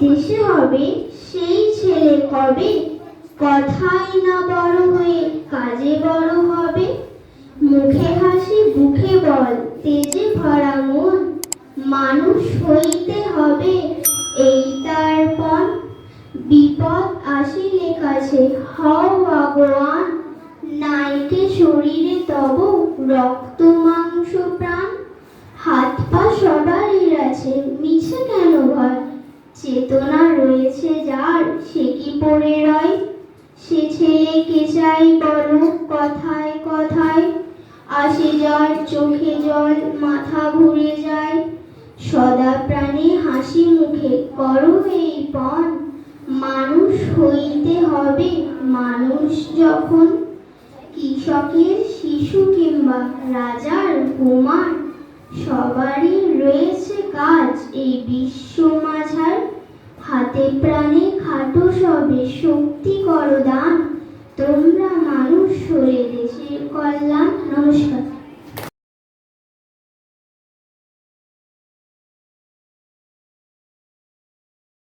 দেশে হবে সেই ছেলে কবে কথাই না বড় হয়ে কাজে বড় হবে। মুখে হাসি বুকে বল তেজে ভরা মন, মানুষ হইতে হবে এই তার পণ। বিপদ আসিলে কাছে হও ভগবান, নাইকে শরীরে তব রক্ত মাংস প্রাণ। হাত পা সবারই আছে মিছে কেন ভয়, চেতনা রয়েছে যার সে কি পড়ে রয়। সে ছেলে কে চাই বলো কথায় কথায়, আসে যার চোখে জল মাথা ঘুরে যায়। সদা প্রাণে হাসি মুখে করো এই পণ, মানুষ হইতে হবে মানুষ যখন। কৃষকের শিশু কিংবা রাজার কুমার, সবারই রয়েছে কাজ এই বিশ্ব মাঝার। হাতে প্রাণে খাটো সবে শক্তি করো দান, তোমরা মানুষ হয়ে দেশের কল্যাণ। নমস্কার।